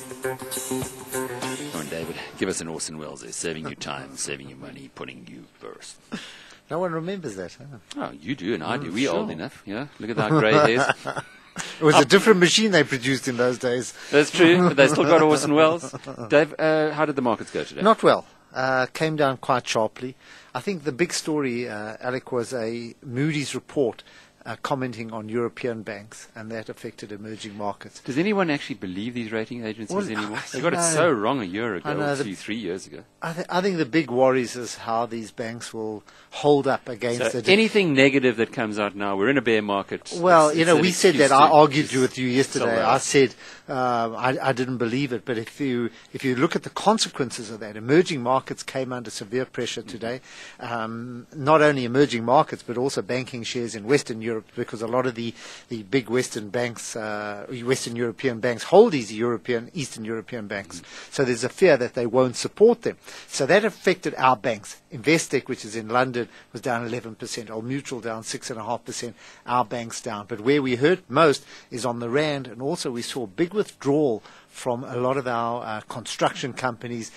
Come on, David, give us an Orson Welles there, serving you time, saving you money, putting you first. No one remembers that, huh? Oh, you do and I do. We're Sure. old enough, yeah? Look at our grey hairs. It was a different machine they produced in those days. That's true, but they still got Orson Welles. Dave, how did the markets go today? Not well. Came down quite sharply. I think the big story, Alec, was a Moody's report commenting on European banks, and that affected emerging markets. Does anyone actually believe these rating agencies Well, anymore? I They got it know. so wrong a year I ago, know or the- 3 years ago. I think the big worries is how these banks will hold up against So the... anything negative that comes out now, we're in a bear market. Well, It's you know, an we said excuse that. I to argued just with you yesterday. sell I out. said I didn't believe it, but if you look at the consequences of that, emerging markets came under severe pressure today. Not only emerging markets, but also banking shares in Western Europe, because a lot of the big Western banks, Western European banks, hold these Eastern European banks. So there's a fear that they won't support them. So that affected our banks. Investec, which is in London, was down 11%. Old Mutual down 6.5%. Our banks down. But where we hurt most is on the rand, and also we saw big withdrawal from a lot of our construction companies,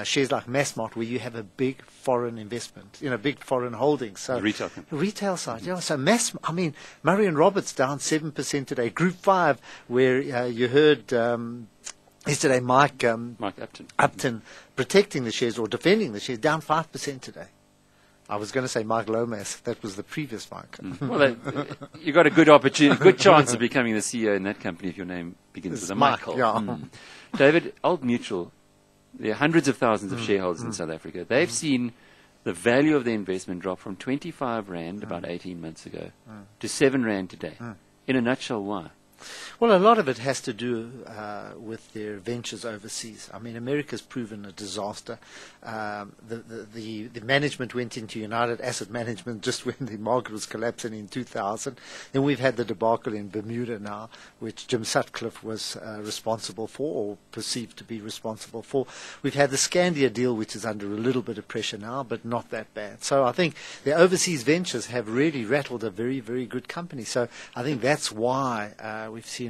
shares like Massmart, where you have a big foreign investment, big foreign holdings. So The retail company. retail side, yeah. So Murray and Roberts down 7% today. Group 5, where you heard yesterday Mike Upton protecting the shares or defending the shares, down 5% today. I was going to say Mike Lomas. That was the previous Mike. Well, you got a good opportunity, good chance of becoming the CEO in that company if your name begins with a Michael. Yeah. David, Old Mutual, there are hundreds of thousands of shareholders in South Africa. They've seen the value of their investment drop from 25 Rand about 18 months ago to 7 Rand today. In a nutshell, why? Well, a lot of it has to do with their ventures overseas. I mean, America's proven a disaster. The management went into United Asset Management just when the market was collapsing in 2000. Then we've had the debacle in Bermuda now, which Jim Sutcliffe was responsible for, or perceived to be responsible for. We've had the Scandia deal, which is under a little bit of pressure now, but not that bad. So I think the overseas ventures have really rattled a very, very good company. So I think that's why we've seen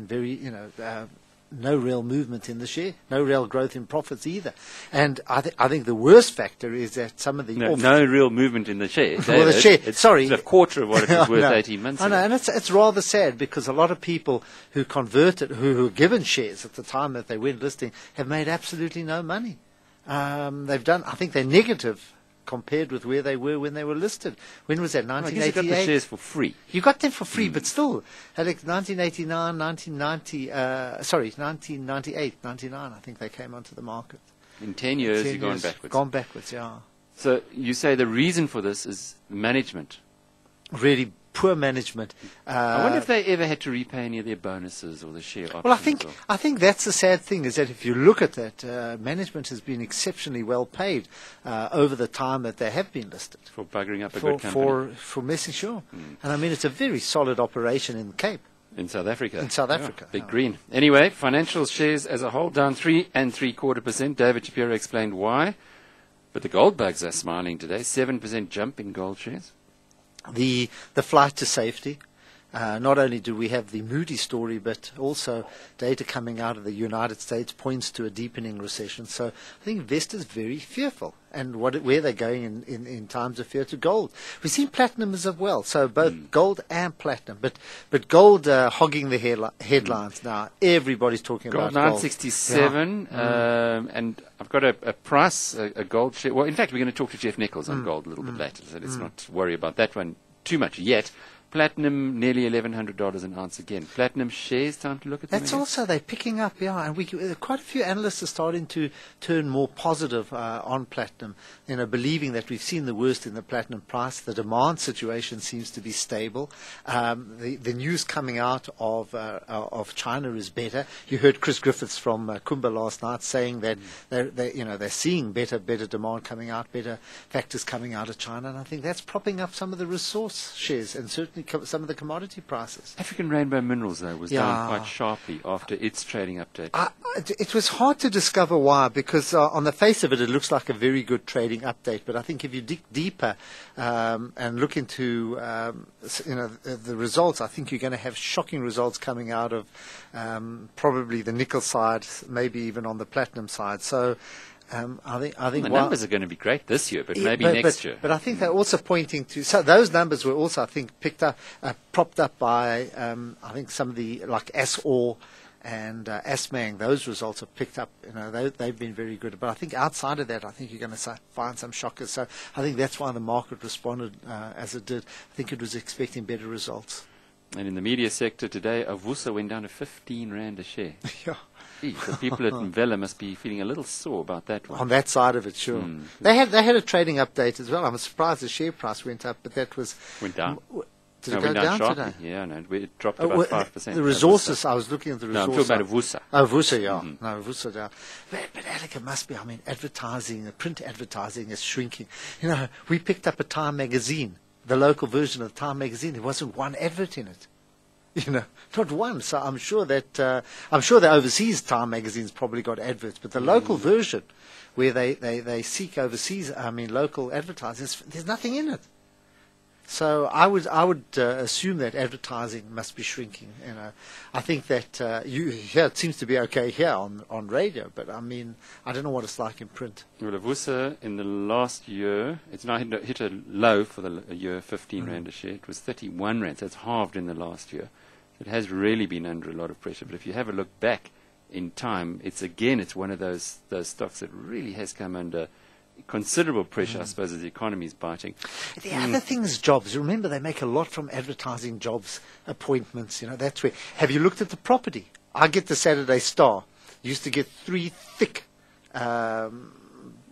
no real movement in the share, no real growth in profits either. And I think the worst factor is that some of the... No real movement in the share. Well, the share, it's sorry. a quarter of what it was worth No. 18 months I ago. know, and it's rather sad because a lot of people who converted, who were given shares at the time that they went listing, have made absolutely no money. They've done, I think they're negative compared with where they were when they were listed. When was that, I guess you got 1988? the shares for free. You got them for free, but still, Alec, 1989, 1990, 1998, 99, I think they came onto the market. In 10 years, 10 you've gone years, backwards. Gone backwards, yeah. So you say the reason for this is management. Really poor management. I wonder if they ever had to repay any of their bonuses or the share options. Well, or- I think that's the sad thing, is that if you look at that, management has been exceptionally well paid over the time that they have been listed. for buggering up a good company For messing sure. And I mean, it's a very solid operation in the Cape. in South Africa. In South Africa, Big yeah. green. Anyway, financial shares as a whole down 3.75%. David Shapiro explained why. But the gold bugs are smiling today. 7% jump in gold shares. The flight to safety. Not only do we have the Moody story, but also data coming out of the United States points to a deepening recession. So I think investors are very fearful. And where they're going in times of fear to gold. We've seen platinum as well, so both gold and platinum. But gold hogging the headlines now. Everybody's talking Gold about gold. 967, and I've got a price, a gold share. Well, in fact, we're going to talk to Jeff Nichols on gold a little bit later, so let's not worry about that one too much yet. Platinum, nearly $1,100 an ounce again. Platinum shares, time to look at them That's again? also, they're picking up, yeah, and quite a few analysts are starting to turn more positive on platinum, believing that we've seen the worst in the platinum price. The demand situation seems to be stable. The news coming out of China is better. You heard Chris Griffiths from Kumba last night saying that they're seeing better demand coming out, better factors coming out of China, and I think that's propping up some of the resource shares, and certainly some of the commodity prices. African Rainbow Minerals, though, was down quite sharply after its trading update. It was hard to discover why, because on the face of it, it looks like a very good trading update. But I think if you dig deeper and look into the results, I think you're going to have shocking results coming out of probably the nickel side, maybe even on the platinum side. So I think the numbers are going to be great this year, but maybe next year. But I think they're also pointing to. So those numbers were also, I think, propped up by I think some of the like ASOR and ASMANG. Those results have picked up. They've been very good. But I think outside of that, I think you're going to find some shockers. So I think that's why the market responded as it did. I think it was expecting better results. And in the media sector today, Avusa went down to 15 Rand a share. Yeah. The people at Mvela must be feeling a little sore about that one. On that side of it, sure. They had a trading update as well. I'm surprised the share price went up, but that was... Went down. Did it go down sharply today? Yeah, no, it dropped about 5%. The resources, I was looking at the resources. No, I'm talking about Avusa. Oh, Avusa, yeah. No, Avusa down. But Alec, it must be, advertising, print advertising is shrinking. We picked up a Time magazine, the local version of the Time magazine. There wasn't one advert in it. Not one. So I'm sure the overseas Time magazines probably got adverts, but the local version, where they seek overseas, local advertisers, there's nothing in it. So I would assume that advertising must be shrinking. I think that it seems to be okay here on radio, but I don't know what it's like in print. Well, Avusa in the last year, it's now hit a low for the year, 15 Rand a share. It was 31 Rand, so it's halved in the last year. It has really been under a lot of pressure. But if you have a look back in time, it's one of those stocks that really has come under considerable pressure, I suppose, as the economy is biting. The other thing is jobs. Remember, they make a lot from advertising jobs, appointments. That's where. Have you looked at the property? I get the Saturday Star. Used to get 3 thick,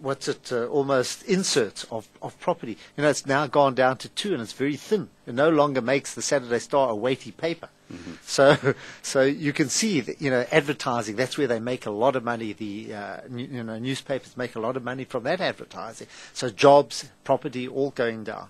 almost inserts of property. It's now gone down to 2, and it's very thin. It no longer makes the Saturday Star a weighty paper. So you can see that, advertising, that's where they make a lot of money. The newspapers make a lot of money from that advertising. So jobs, property, all going down.